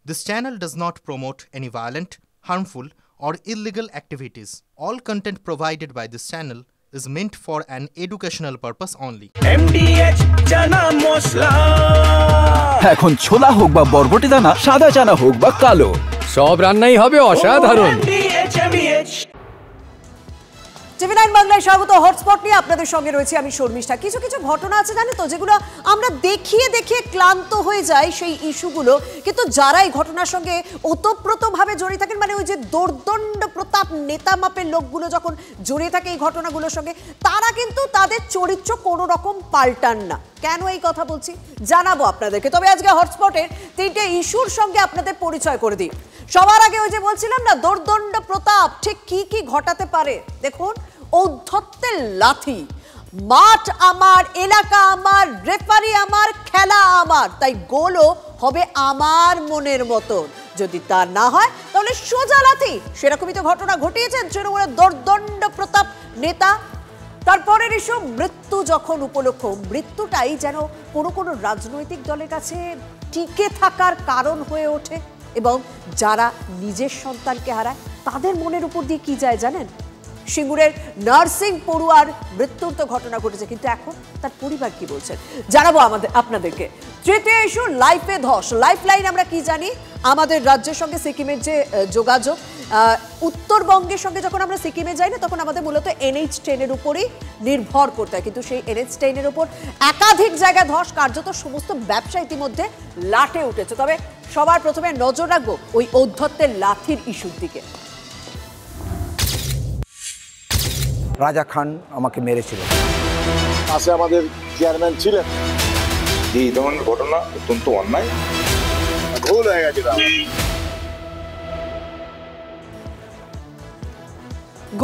This channel does not promote any violent, harmful, or illegal activities. All content provided by this channel is meant for an educational purpose only. MDH chana masala এখন ছোলা হোক বা বরবটি দানা, সাদা চানা হোক বা কালো, সব রান্নাই হবে অসাধারণ। টিভি9 বাংলায় স্বাগত। হটস্পট নিয়ে আপনাদের সঙ্গে রয়েছে আমি শর্মিষ্ঠা। কিছু কিছু ঘটনা আছে জানেন তো, যেগুলো আমরা দেখিয়ে দেখিয়ে ক্লান্ত হয়ে যাই সেই ইস্যুগুলো, কিন্তু যারা এই ঘটনার সঙ্গে ওতপ্রোতভাবে জড়িয়ে থাকেন, মানে ওই যে দোর্দণ্ড প্রতাপ নেতা মাপের লোকগুলো যখন জড়িয়ে থাকে এই ঘটনাগুলোর সঙ্গে, তারা কিন্তু তাদের চরিত্র কোনো রকম পাল্টান না। কেন এই কথা বলছি জানাবো আপনাদেরকে। তবে আজকে হটস্পটের 3টে ইস্যুর সঙ্গে আপনাদের পরিচয় করে দিই। সবার আগে ওই যে বলছিলাম না, দোর্দণ্ড প্রতাপ ঠিক কি কি ঘটাতে পারে। দেখুন, ঔদ্ধত্যের লাথি, মাঠ আমার, এলাকা আমার, রেফারি আমার, খেলা আমার, তাই গোলও হবে আমার মনের মতন। যদি তা না হয় তাহলে সোজা লাথি। সেরকমই তো ঘটনা ঘটিয়েছেন তৃণমূলের দোর্দণ্ড প্রতাপ নেতা। তারপরের ইস্যু, মৃত্যু যখন উপলক্ষ, মৃত্যুটাই যেন কোনো কোনো রাজনৈতিক দলের কাছে টিকে থাকার কারণ হয়ে ওঠে, এবং যারা নিজের সন্তানকে হারায় তাদের মনের উপর দিয়ে কি যায় জানেন? সিঙ্গুরের নার্সিং পড়ুয়ার মৃত্যুর তো ঘটনা ঘটেছে, কিন্তু এখন তার পরিবার কি বলছেন জানাবো আপনাদেরকে। তৃতীয় ইস্যু, লাইফে ধস। লাইফ লাইন আমরা কি জানি, আমাদের রাজ্যের সঙ্গে সিকিমের যে যোগাযোগ, উত্তরবঙ্গের সঙ্গে যখন আমরা সিকিমে যাই না, তখন আমাদের মূলত NH10-এর উপরই নির্ভর করতে হয়, কিন্তু সেই NH10-এর উপর একাধিক জায়গায় ধস, কার্যত সমস্ত ব্যবসা ইতিমধ্যে লাটে উঠেছে। তবে সবার প্রথমে নজর রাখবো ওই ঔদ্ধত্যের লাথির ইস্যুর দিকে। রাজা খান আমাকে মেরেছিল। পাশে আমাদের চেয়ারম্যান ছিলেন। এই ধরনের ঘটনা অত্যন্ত অন্যায়, ভুল হয়ে গেছে।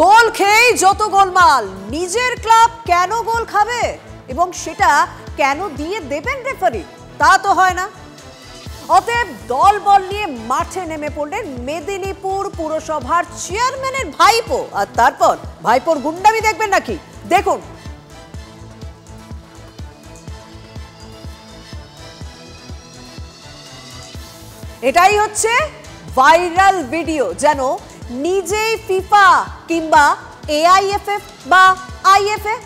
গোল খেয়ে যত গোলমাল, নিজের ক্লাব কেন গোল খাবে এবং সেটা কেন দিয়ে দেবেন রেফারি, তা তো হয় না। অতএব দল বল নিয়ে মাঠে নেমে পড়লেন মেদিনীপুর পুরসভার চেয়ারম্যানের ভাইপো। আর তারপর ভাইপোর গুন্ডামি দেখবেন নাকি, দেখুন। এটাই হচ্ছে ভাইরাল ভিডিও, যেন নিজেই ফিফা কিংবা AIFF বা IFF,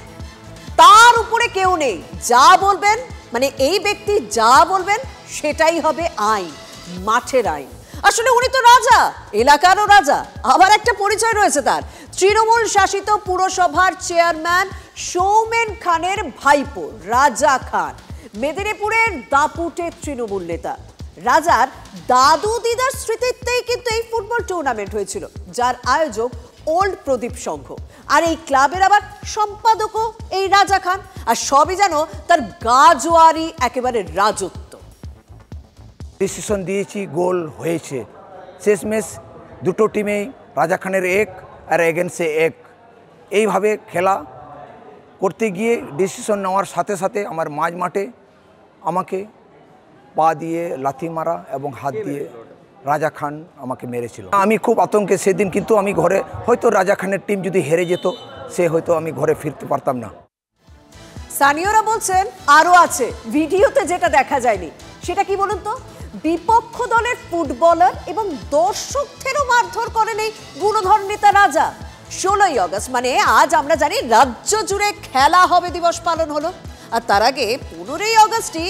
তার উপরে কেউ নেই। যা বলবেন, মানে এই ব্যক্তি যা বলবেন সেটাই হবে আইন, মাঠের আইন। আসলে উনি তো রাজা, এলাকারও রাজা, আবার একটা পরিচয় রয়েছে তার। তৃণমূল শাসিত পুরসভার চেয়ারম্যান সৌমেন খানের ভাইপো রাজা খান, মেদিনীপুরের দাপুটে তৃণমূল নেতা। রাজার দাদু দিদার স্মৃতিতেই কিন্তু এই ফুটবল টুর্নামেন্ট হয়েছিল, যার আয়োজক ওল্ড প্রদীপ সংঘ। আর এই ক্লাবের আবার সম্পাদকও এই রাজা খান। আর সবই যেন তার গাজোয়ারি একেবারে রাজত্ব। ডিসিশন দিয়েছি, গোল হয়েছে। শেষমেশ দুটো টিমেই রাজা খানের 1 আর এগেন্সে 1, এইভাবে খেলা করতে গিয়ে ডিসিশন নেওয়ার সাথে সাথে আমার মাঝ মাঠে আমাকে পা দিয়ে লাথি মারা এবং হাত দিয়ে রাজা খান আমাকে মেরেছিল। আমি খুব আতঙ্কে সেদিন, কিন্তু আমি ঘরে, হয়তো রাজা খানের টিম যদি হেরে যেত, সে হয়তো আমি ঘরে ফিরতে পারতাম না। স্থানীয়রা বলছেন আরও আছে, ভিডিওতে যেটা দেখা যায়নি সেটা কি বলুন তো, বিপক্ষ দলের ফুটবলার এবং দর্শকদেরও মারধর করেন এই গুণধর নেতা রাজা। 16ই আগস্ট মানে আজ আমরা জানি রাজ্য জুড়ে খেলা হবে দিবস পালন হলো, আর তার আগে 15ই আগস্টই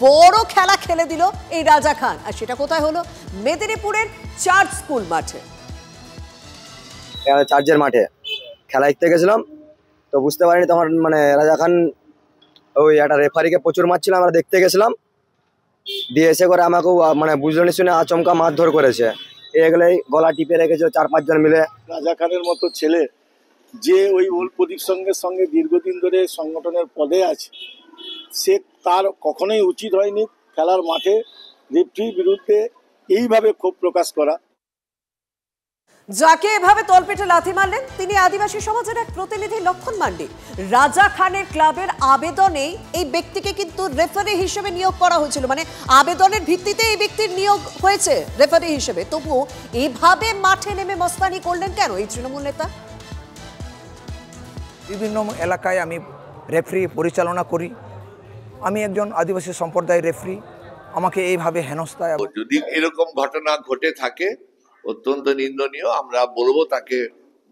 বড় খেলা খেলে দিল এই রাজা খান। আর সেটা কোথায় হলো? মেদিনীপুরের চার্চ স্কুল মাঠে। চার্চের মাঠে খেলা দেখতে গেছিলাম, তো বুঝতে পারিনি তখন, মানে রাজা খান ওই একটা রেফারিকে প্রচুর মারছিল। আমরা দেখতে গেছিলাম, দিয়ে এসে করে আমাকেও মানে বুঝলো শুনে আচমকা মারধর করেছে। এগুলোই গলা টিপে রেখেছে 4-5 জন মিলে। রাজা খানের মতো ছেলে যে ওই ওল্ড প্রদীপ সংঘের সঙ্গে দীর্ঘদিন ধরে সংগঠনের পদে আছে, সে তার কখনোই উচিত হয়নি খেলার মাঠে রেফারির বিরুদ্ধে এইভাবে ক্ষোভ প্রকাশ করা। যাকে এভাবে তলপেটে লাথি মারলেন তিনি আদিবাসী সমাজের এক প্রতিনিধি লক্ষণ মান্ডি। রাজা খানের ক্লাবের আবেদনে এই ব্যক্তিকে কিন্তু রেফারি হিসেবে নিয়োগ করা হয়েছিল, মানে আবেদনের ভিত্তিতে এই ব্যক্তির নিয়োগ হয়েছে রেফারি হিসেবে। তবুও এভাবে মাঠে নেমে মস্তানি করলেন কেন এই তৃণমূল নেতা? বিভিন্ন এলাকায় আমি রেফারি পরিচালনা করি। আমি একজন আদিবাসী সম্প্রদায়ের রেফারি। আমাকে এইভাবে হেনস্থা। যদি এরকম ঘটনা ঘটে থাকে অত্যন্ত নিন্দনীয়, আমরা বলবো তাকে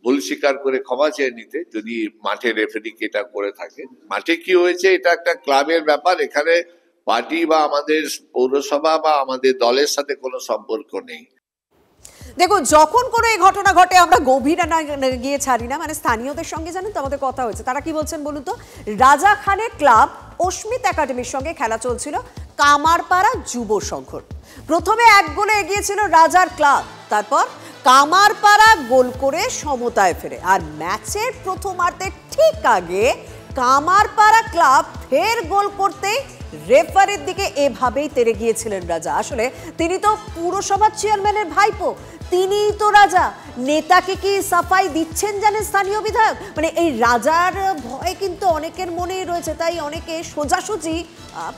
ভুল স্বীকার করে ক্ষমা চেয়ে নিতে, যদি মাঠে রেফারি এটা করে থাকে। মাঠে কি হয়েছে এটা একটা ক্লাবের ব্যাপার, এখানে পার্টি বা আমাদের পৌরসভা বা আমাদের দলের সাথে কোনো সম্পর্ক নেই। দেখো, যখন কোনো এই ঘটনা ঘটে আমরা গভীরে না গিয়ে ছাড়ি না, মানে স্থানীয়দের সঙ্গে জানেন তো আমাদের কথা হয়েছে, তারা কি বলছেন বলুন তো। রাজা খানের ক্লাব অস্মিত একাডেমির সঙ্গে খেলা চলছিল কামারপাড়া যুব সংঘর। প্রথমে 1 গোলে এগিয়েছিল রাজার ক্লাব, তারপর কামারপাড়া গোল করে সমতায় ফেরে। আর ম্যাচের প্রথমার্ধের ঠিক আগে কামারপাড়া ক্লাব ফের গোল করতেই রেফারির দিকে এভাবেই তেড়ে গিয়েছিলেন রাজা। আসলে তিনি তো পুরসভার চেয়ারম্যানের ভাইপো, তিনিই তো রাজা। নেতাকে কি সাফাই দিচ্ছেন জানেন স্থানীয় বিধায়ক? মানে এই রাজার ভয় কিন্তু অনেকের মনেই রয়েছে, তাই অনেকে সোজাসুজি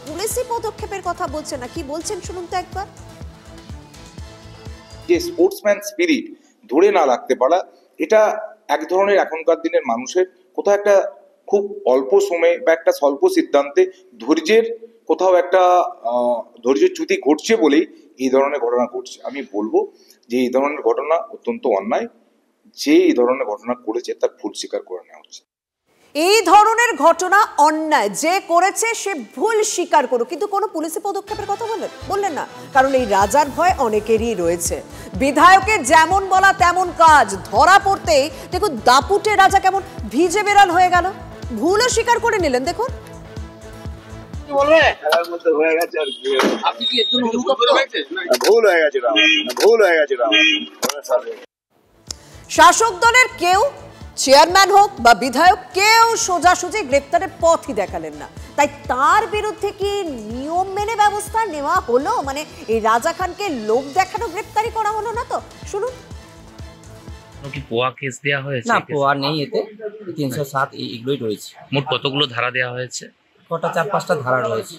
পুলিশি পদক্ষেপের কথা বলছে না। কি বলছেন শুনুন তো একবার। যে স্পোর্টসম্যান স্পিরিট ধরে না রাখতে পারা, এটা এক ধরনের এখনকার দিনের মানুষের কোথাও একটা খুব অল্প সময়ে বা একটা স্বল্প সিদ্ধান্তে ধৈর্যের কোথাও একটা ধৈর্যচ্যুতি ঘটছে বলেই এই ধরনের ঘটনা ঘটছে। আমি বলবো যে এই ধরনের ঘটনা অত্যন্ত অন্যায়, যে এই ধরনের ঘটনা করেছে তার ভুল স্বীকার করে নেওয়া হচ্ছে। এই ধরনের ঘটনা অন্যায়, যে করেছে সে ভুল স্বীকার করুক, কিন্তু কোনো পুলিশি পদক্ষেপের কথা বললেন না, কারণ এই রাজার ভয় অনেকেরই রয়েছে। বিধায়কের যেমন বলা তেমন কাজ, ধরা পড়তেই দেখুন দাপুটে রাজা কেমন ভিজে বেড়াল হয়ে গেল, ভুলও স্বীকার করে নিলেন। দেখুন শাসক দলের কেউ, চেয়ারম্যান হোক বা বিধায়ক, কেউ সোজাসুজি গ্রেপ্তারের পথই দেখালেন না। তাই তার বিরুদ্ধে কি নিয়ম মেনে ব্যবস্থা নেওয়া হলো? মানে এই রাজা খানকে লোক দেখানো গ্রেপ্তারি করা হলো না তো? শুনুন। কি পোয়া কেস দেওয়া হয়েছে? না, পোয়া নেই, এতে 307 এগুলোই রয়েছে। মোট কতগুলো ধারা দেওয়া হয়েছে? কটা 4-5টা ধারা রয়েছে।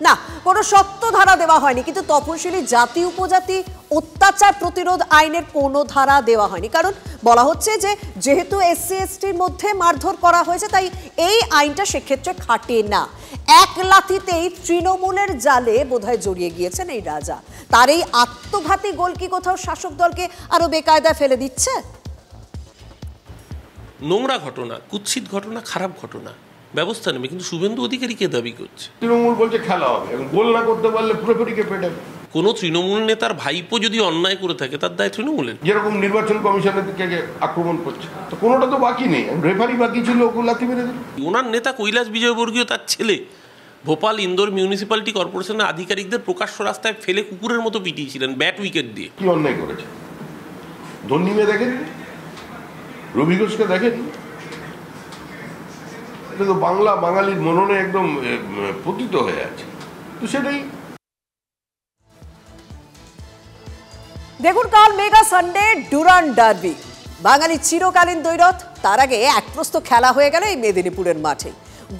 না, কোনো শক্ত ধারা দেওয়া হয়নি, কিন্তু তপশিলি জাতি উপজাতি অত্যাচার প্রতিরোধ আইনের কোনো ধারা দেওয়া হয়নি। কারণ বলা হচ্ছে যে যেহেতু SC STর মধ্যে মারধর করা হয়েছে, তাই এই আইনটা সেক্ষেত্রে খাটে না। এক লাথিতেই তৃণমূলের জালে বোধহয় জড়িয়ে গিয়েছেন এই রাজা। তার এই আত্মঘাতী গোল কি কোথাও শাসক দলকে আরো বেকায়দায় ফেলে দিচ্ছে? নোংরা ঘটনা, কুৎসিত ঘটনা, খারাপ ঘটনা, ব্যবস্থা নেবে। কিন্তু শুভেন্দু অধিকারীকে দাবি করছে তৃণমূল বলছে খেলা হবে, গোল না করতে পারলে পুরোপুরিকে পেটাবে। কোন তৃণমূল নেতার ভাইপো যদি অন্যায় করে থাকে তার দায় তৃণমূলের। যেরকম নির্বাচন কমিশনের দিকে আক্রমণ করছে, তো কোনোটা তো বাকি নেই, রেফারি বাকি ছিল, ওগুলো লাথি মেরে দিল। ওনার নেতা কৈলাস বিজয়বর্গীয় তার ছেলে ভোপাল ইন্দোর মিউনিসিপ্যালিটি কর্পোরেশনের আধিকারিকদের প্রকাশ্য রাস্তায় ফেলে কুকুরের মতো পিটিয়েছিলেন ব্যাট উইকেট দিয়ে। কি অন্যায় করেছে? ধন্যীমে দেখেন, রবি ঘোষকে দেখেন, এটা তো বাংলা বাঙালির মননে একদম পতিত হয়ে আছে। তো সেটাই দেখুন, কাল মেগা সানডে ডুরান্ড ডার্বি, বাঙালি চিরকালীন দ্বৈরথ। তার আগে এক প্রস্ত খেলা হয়ে গেল এই মেদিনীপুরের মাঠে।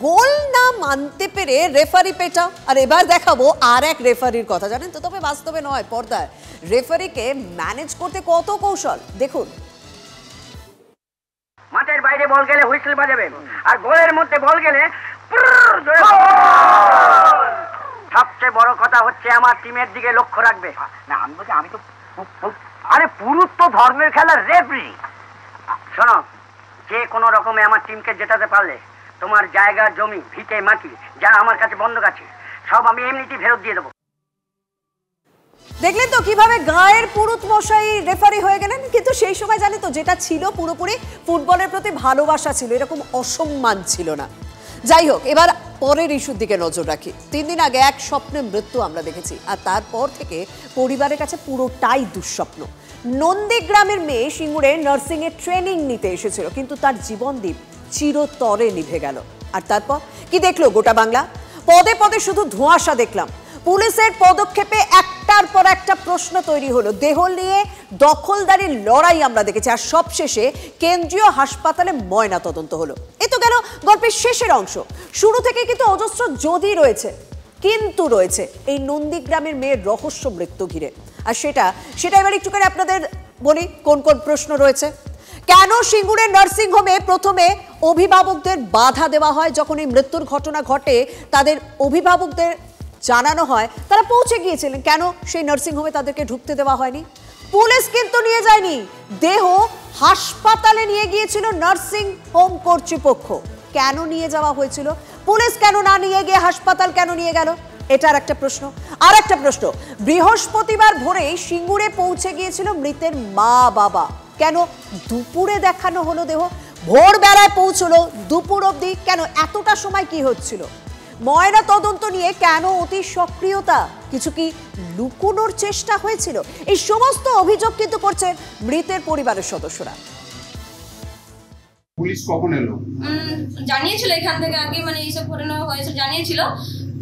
গোল না মানতে পেরে রেফারি পেটা। আর এবার দেখাবো আর এক রেফারির কথা, জানেন তো, তবে বাস্তবে নয়, পর্দায়। রেফারিকে ম্যানেজ করতে কত কৌশল দেখুন। মাঠের বাইরে বল গেলে হুইসেল বাজাবেন, আর গোলের মধ্যে বল গেলে সবচেয়ে বড় কথা হচ্ছে আমার টিমের দিকে লক্ষ্য রাখবে। না, আমি বলছি, আমি তো আরে পুরুষ তো ধর্মের খেলার রেফারি। শোনো, যে কোনো রকমে আমার টিমকে জেতাতে পারলে তোমার জায়গা, জমি, ভিটে মাটি যা আমার কাছে বন্ধক আছে সব আমি এমনিতেই ফেরত দিয়ে দেবো। দেখলেন তো কিভাবে গায়ের পুরুত মশাই রেফারি হয়ে গেলেন। কিন্তু সেই সময় জানি তো, যেটা ছিল পুরোপুরি ফুটবলের প্রতি ভালোবাসা ছিল, এরকম অসম্মান ছিল না। যাই হোক, এবার পরের ইস্যুর দিকে নজর রাখি। 3 দিন আগে এক স্বপ্নে মৃত্যু আমরা দেখেছি, আর তারপর থেকে পরিবারের কাছে পুরোটাই দুঃস্বপ্ন। নন্দীগ্রামের মেয়ে সিঙ্গুরে নার্সিংয়ের ট্রেনিং নিতে এসেছিল, কিন্তু তার জীবনদীপ চিরতরে নিভে গেল। আর তারপর কি দেখলো গোটা বাংলা? পদে পদে শুধু ধোঁয়াশা দেখলাম। পুলিশের পদক্ষেপে একটার পর একটা প্রশ্ন তৈরি হলো। দেহ নিয়ে দখলদারির লড়াই আমরা দেখেছি, আর সবশেষে কেন্দ্রীয় হাসপাতালে ময়না তদন্ত হলো। এ তো গেল গল্পের শেষের অংশ। শুরু থেকে কিন্তু অজস্র যদি রয়েছে, কিন্তু রয়েছে এই নন্দীগ্রামের মেয়ের রহস্য মৃত্যু ঘিরে। আর সেটা এবার একটুখানি আপনাদের বলি কোন কোন প্রশ্ন রয়েছে। কেন সিঙ্গুরের নার্সিং হোমে প্রথমে অভিভাবকদের বাধা দেওয়া হয়? যখন এই মৃত্যুর ঘটনা ঘটে, তাদের অভিভাবকদের জানানো হয় তারা পৌঁছে গিয়েছিলেন, কেন সেই নার্সিংহোমে তাদেরকে ঢুকতে দেওয়া হয়নি? পুলিশ কিন্তু নিয়ে যায়নি, দেহ হাসপাতালে নিয়ে গিয়েছিল নার্সিং হোম কর্তৃপক্ষ। কেন নিয়ে যাওয়া হয়েছিল? পুলিশ কেন না নিয়ে গিয়ে হাসপাতাল কেন নিয়ে গেল? এটার একটা প্রশ্ন। আর একটা প্রশ্ন, বৃহস্পতিবার ভোরে সিঙ্গুরে পৌঁছে গিয়েছিল মৃতের মা বাবা, কেন দুপুরে দেখানো হলো দেহ? ভোরবেলায় পৌঁছলো, দুপুর অবধি কেন? এতটা সময় কি হচ্ছিল? ময়না তদন্ত নিয়ে কেন অতি সক্রিয়তা? কিছু কি লুকোনোর চেষ্টা হয়েছিল? এই সমস্ত অভিযোগ কিন্তু করছেন মৃতের পরিবারের সদস্যরা। পুলিশ কখন এলো? জানিয়েছিল এখান থেকে আগে, মানে এইসব ঘটনা হয়েছে জানিয়েছিল,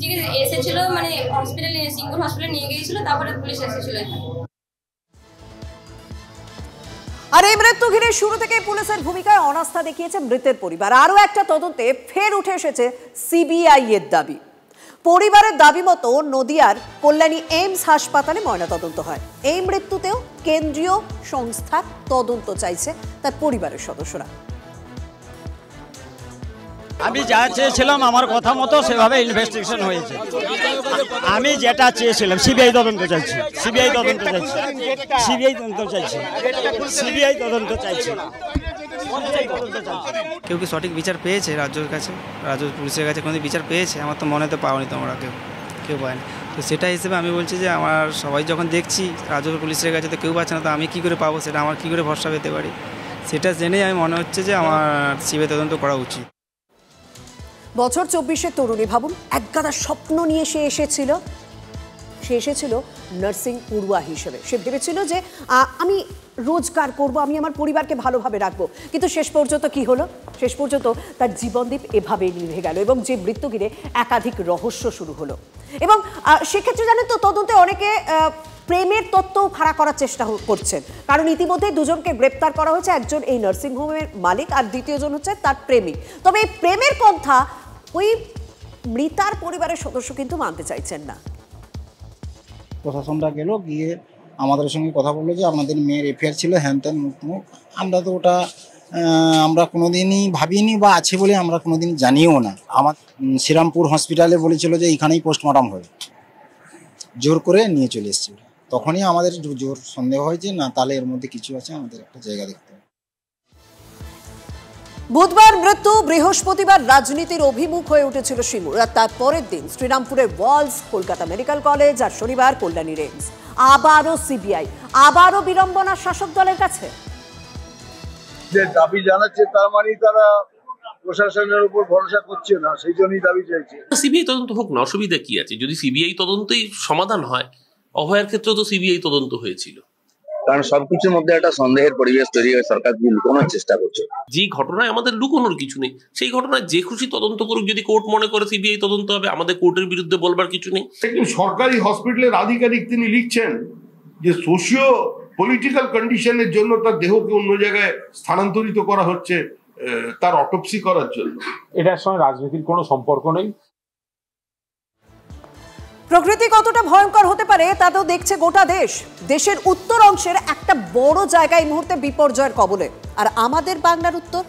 ঠিক আছে, এসেছিল, মানে হসপিটালে সিঙ্গুর হসপিটালে নিয়ে গিয়েছিল, তারপরে পুলিশ এসেছিল এখানে। আর এই মৃত্যু ঘিরে শুরু থেকে পুলিশের ভূমিকায় অনাস্থা দেখিয়েছে মৃতের পরিবার। আরও একটা তদন্তে ফের উঠে এসেছে সিবিআই এর দাবি। পরিবারের দাবি মতো নদিয়ার কল্যাণী এইমস হাসপাতালে ময়নাতদন্ত হয়। এই মৃত্যুতেও কেন্দ্রীয় সংস্থার তদন্ত চাইছে তার পরিবারের সদস্যরা। আমি যা চেয়েছিলাম আমার কথা মতো সেভাবে ইনভেস্টিগেশন হয়েছে। আমি যেটা চেয়েছিলাম, সিবিআই তদন্ত চাইছি, সিবিআই তদন্ত চাইছি, সিবিআই তদন্ত চাইছি, সিবিআই তদন্ত চাইছি। কেউ কি সঠিক বিচার পেয়েছে রাজ্যের কাছে, রাজ্য পুলিশের কাছে কোনো বিচার পেয়েছে? আমার তো মনে তো পাওনি, তোমরা কেউ পায়নি। তো সেটা হিসেবে আমি বলছি যে আমার সবাই যখন দেখছি রাজ্য পুলিশের কাছে তো কেউ পাচ্ছে না, তো আমি কী করে পাবো? সেটা আমার কী করে ভরসা পেতে পারি? সেটা জেনেই আমি মনে হচ্ছে যে আমার সিবিআই তদন্ত করা উচিত। বছর 24-এর তরুণী, ভাবুন, একগাদা স্বপ্ন নিয়ে সে এসেছিল নার্সিং পড়ুয়া হিসেবে। সে ভেবেছিল যে আমি রোজগার করব, আমি আমার পরিবারকে ভালোভাবে রাখবো, কিন্তু শেষ পর্যন্ত কি হলো? শেষ পর্যন্ত তার জীবনদীপ এভাবেই নিভে গেল এবং যে মৃত্যু ঘিরে একাধিক রহস্য শুরু হলো। এবং সেক্ষেত্রে জানেন তো, তদন্তে অনেকে প্রেমের তত্ত্ব খাড়া করার চেষ্টা করছেন, কারণ ইতিমধ্যে দুজনকে গ্রেপ্তার করা হয়েছে, একজন এই নার্সিংহোমের মালিক আর দ্বিতীয়জন হচ্ছে তার প্রেমিক। তবে এই প্রেমের পন্থা ওই মৃতার পরিবারের সদস্য কিন্তু মানতে চাইছেন না। প্রশাসনটা গেল, গিয়ে আমাদের সঙ্গে কথা বললো যে আপনাদের মেয়ের এফআইআর ছিল, হ্যান ত্যান মুখ। আমরা তো ওটা আমরা কোনোদিনই ভাবিনি বা আছে বলে আমরা কোনোদিন জানিও না। আমার শ্রীরামপুর হসপিটালে বলেছিল যে এইখানেই পোস্টমর্টম হবে, জোর করে নিয়ে চলে এসেছিল। তখনই আমাদের জোর সন্দেহ হয় যে না, তাহলে এর মধ্যে কিছু আছে, আমাদের একটা জায়গা দেখতে হবে। বুধবার মৃত্যু, বৃহস্পতিবার রাজনীতির অভিমুখ হয়ে উঠেছিল সিঙ্গুর, আর তার পরের দিন শ্রীরামপুরের ওয়ালস, কলকাতা মেডিকেল কলেজ, আর শনিবার কল্যাণীর এইমস। আবারও সিবিআই, আবারও বিড়ম্বনা শাসক দলের কাছে। যে দাবি জানাচ্ছে তার মানে তারা প্রশাসনের উপর ভরসা করছে না, সেই জন্যই দাবি চাইছে। সিবিআই তদন্ত হোক না, অসুবিধা কি আছে? যদি সিবিআই তদন্তই সমাধান হয়, অভয়ের ক্ষেত্রে তো সিবিআই তদন্ত হয়েছিল। কারণ সবকিছুর মধ্যে একটা সন্দেহের পরিবেশ তৈরি হয়ে সরকার লুকোনোর চেষ্টা করছে। যে ঘটনায় আমাদের লুকোনোর কিছু নেই, সেই ঘটনায় যে খুশি তদন্ত করুক। যদি কোর্ট মনে করে সিবিআই তদন্ত হবে, আমাদের কোর্টের বিরুদ্ধে বলবার কিছু নেই। সরকারি হসপিটালের আধিকারিক তিনি লিখছেন যে সোশিও পলিটিক্যাল কন্ডিশনের জন্য তার দেহকে অন্য জায়গায় স্থানান্তরিত করা হচ্ছে তার অটোপসি করার জন্য। এটার সঙ্গে রাজনীতির কোনো সম্পর্ক নেই। প্রকৃতি কতটা ভয়ঙ্কর হতে পারে তা তো দেখছে গোটা দেশ। দেশের উত্তর অংশের একটা বড় জায়গা এই মুহূর্তে বিপর্যয়ের কবলে, আর আমাদের বাংলার উত্তর,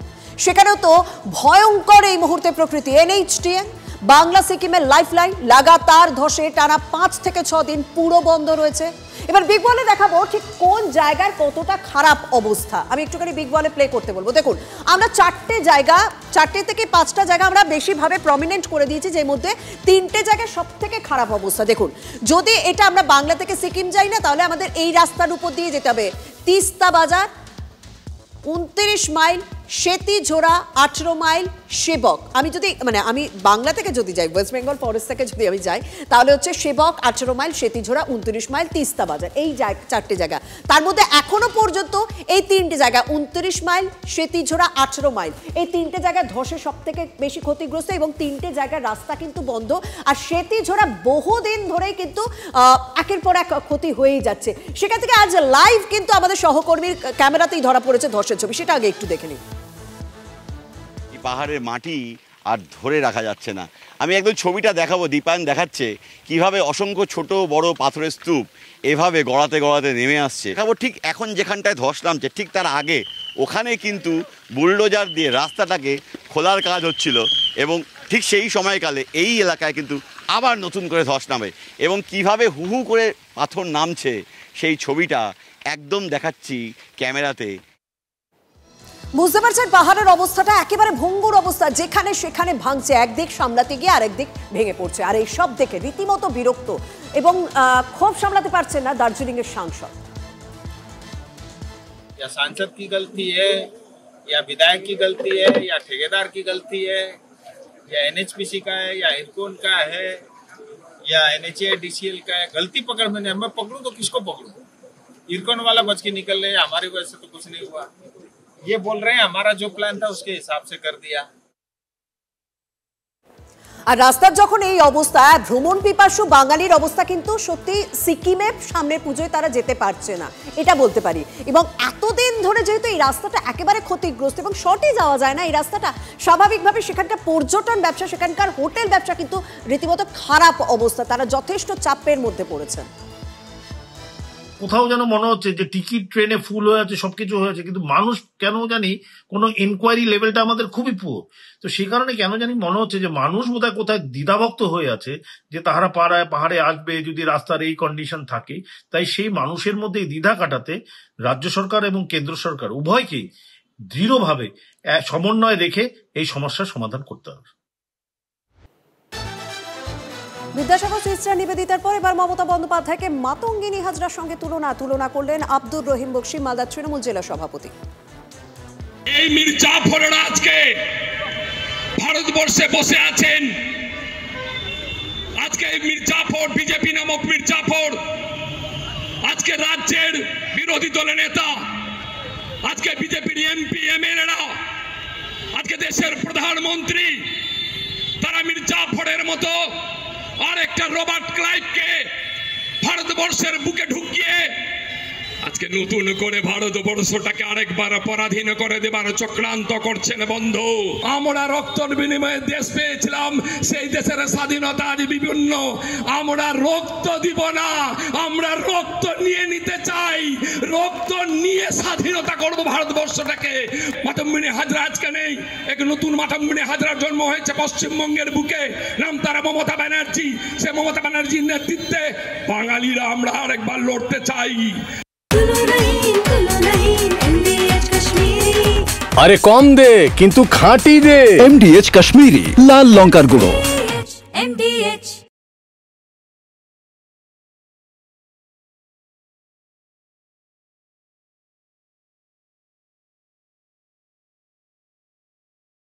সেখানেও তো ভয়ঙ্কর এই মুহূর্তে প্রকৃতি। NH10 বাংলা সিকিমের লাইফলাইন লাগাতার ধসে টানা 5 থেকে 6 দিন পুরো বন্ধ রয়েছে। এবার বিগ বলে দেখাবো ঠিক কোন জায়গার কতটা খারাপ অবস্থা। আমি একটুখানি বিগ বলে প্লে করতে বলবো। দেখুন, আমরা 4টে থেকে 5টা জায়গা আমরা বেশিভাবে প্রমিনেন্ট করে দিয়েছি, যের মধ্যে 3টে জায়গায় সব থেকে খারাপ অবস্থা। দেখুন, যদি এটা আমরা বাংলা থেকে সিকিম যাই না, তাহলে আমাদের এই রাস্তার উপর দিয়ে যেতে হবে। তিস্তা বাজার 29 মাইল, সেতিঝোড়া 18 মাইল, সেবক। আমি বাংলা থেকে যদি যাই, ওয়েস্ট বেঙ্গল ফরেস্ট থেকে যদি আমি যাই, তাহলে হচ্ছে সেবক 18 মাইল, সেতিঝোড়া 29 মাইল, তিস্তা বাজার। এই 4টে জায়গা, তার মধ্যে এখনো পর্যন্ত এই 3টে জায়গা 29 মাইল, সেতিঝোড়া 18 মাইল, এই 3টে জায়গায় ধসে সব থেকে বেশি ক্ষতিগ্রস্ত এবং 3টে জায়গার রাস্তা কিন্তু বন্ধ। আর সেতিঝোড়া বহুদিন ধরেই কিন্তু একের পর এক ক্ষতি হয়েই যাচ্ছে। সেখান থেকে আজ লাইভ কিন্তু আমাদের সহকর্মীর ক্যামেরাতেই ধরা পড়েছে ধসের ছবি, সেটা আগে একটু দেখে নিই। পাহাড়ের মাটি আর ধরে রাখা যাচ্ছে না। আমি একদম ছবিটা দেখাবো, দীপায়ন দেখাচ্ছে কিভাবে অসংখ্য ছোট বড় পাথরের স্তূপ এভাবে গড়াতে গড়াতে নেমে আসছে। দেখাবো ঠিক এখন যেখানটায় ধস নামছে, ঠিক তার আগে ওখানে কিন্তু বুলডোজার দিয়ে রাস্তাটাকে খোলার কাজ হচ্ছিল এবং ঠিক সেই সময়কালে এই এলাকায় কিন্তু আবার নতুন করে ধস নামে এবং কিভাবে হু হু করে পাথর নামছে সেই ছবিটা একদম দেখাচ্ছি ক্যামেরাতে। বুঝতে পারছেন পাহাড়ের অবস্থাটা একেবারে ভঙ্গুর অবস্থা, যেখানে সেখানে ভাঙছে, একদিক সামলাতে গিয়ে আরেকদিক ভেঙে পড়ছে। আর এই সব দেখে রীতিমতো বিরক্ত এবং ক্ষোভ সামলাতে পারছেন না দার্জিলিং এর সাংসদ। या सांसद की गलती है या विधायक की गलती है या ठेकेदार की गलती है या एनएचपीसी का है या इरकोन का है या एनएचएडीसीएल का है, गलती पकड़ में नहीं, मैं पकड़ूं तो किसको पकड़ूं? इरकोन वाला बच के निकल रहे, हमारी वजह से तो कुछ नहीं हुआ। ये बोल रहे हैं हमारा जो प्लान था उसके हिसाब से कर दिया। আর রাস্তার যখন এই অবস্থা, ভ্রমণ পিপাসু বাঙালির অবস্থা কিন্তু সত্যি সিকিমে সামনের পুজোয় তারা যেতে পারছে না, এটা বলতে পারি। এবং এতদিন ধরে যেহেতু এই রাস্তাটা একেবারে ক্ষতিগ্রস্ত এবং শর্টে যাওয়া যায় না এই রাস্তাটা, স্বাভাবিকভাবে সেখানকার পর্যটন ব্যবসা, সেখানকার হোটেল ব্যবসা কিন্তু রীতিমতো খারাপ অবস্থা, তারা যথেষ্ট চাপের মধ্যে পড়েছেন। কোথাও যেন মনে হচ্ছে যে টিকিট ট্রেনে ফুল হয়ে আছে, সবকিছু হয়ে আছে, কিন্তু মানুষ কেন জানি কোনো ইনকোয়ারি লেভেলটা আমাদের খুবই পুরো। তো সেই কারণে কেন জানি মনে হচ্ছে যে মানুষ বোধহয় কোথায় দ্বিধাভক্ত হয়ে আছে যে তাহারা পাহাড়ে আসবে যদি রাস্তার এই কন্ডিশন থাকে। তাই সেই মানুষের মধ্যে এই দ্বিধা কাটাতে রাজ্য সরকার এবং কেন্দ্র সরকার উভয়কেই দৃঢ়ভাবে সমন্বয় রেখে এই সমস্যার সমাধান করতে হবে। বিদ্যাসাগর সিস্টার নিবেদিতার পর এবার মমতা বন্দ্যোপাধ্যায়কে মাতঙ্গিনী হাজরার সঙ্গে তুলনা করলেন আব্দুর রহিম বক্সি, মালদা তৃণমূল জেলা সভাপতি। এই মির্জাফররা আজকে ভারতবর্ষে বসে আছেন, আজকে মির্জাফর, বিজেপি নামক মির্জাফর আজকে রাজ্যের বিরোধী দলের নেতা, আজকে বিজেপির এমপি এমএলএরা, আজকে দেশের প্রধানমন্ত্রী, তারা মির্জাফরের মতো আর একটা রবার্ট ক্লাইভকে ভারতবর্ষের বুকে ঢুকিয়ে আজকে নতুন করে ভারতবর্ষটাকে আরেকবার পরাধীন করে দেবার চক্রান্ত করছেন বন্ধু। আমরা রক্তের বিনিময়ে দেশ পেয়েছিলাম, সেই দেশের স্বাধীনতা আজ বিভিন্ন। আমরা রক্ত দিব না, আমরা রক্ত নিয়ে নিতে চাই, রক্ত নিয়ে স্বাধীনতা করব ভারতবর্ষটাকে। মাতঙ্গিনী হাজরা আজকে নেই, এক নতুন মাতঙ্গিনী হাজরার জন্ম হয়েছে পশ্চিমবঙ্গের বুকে, নাম তারা মমতা ব্যানার্জি। সে মমতা ব্যানার্জির নেতৃত্বে বাঙালিরা আমরা আরেকবার লড়তে চাই। আরে কম দে কিন্তু খাঁটি দে, MDH কাশ্মীরি লাল লঙ্কার গুঁড়ো। MDH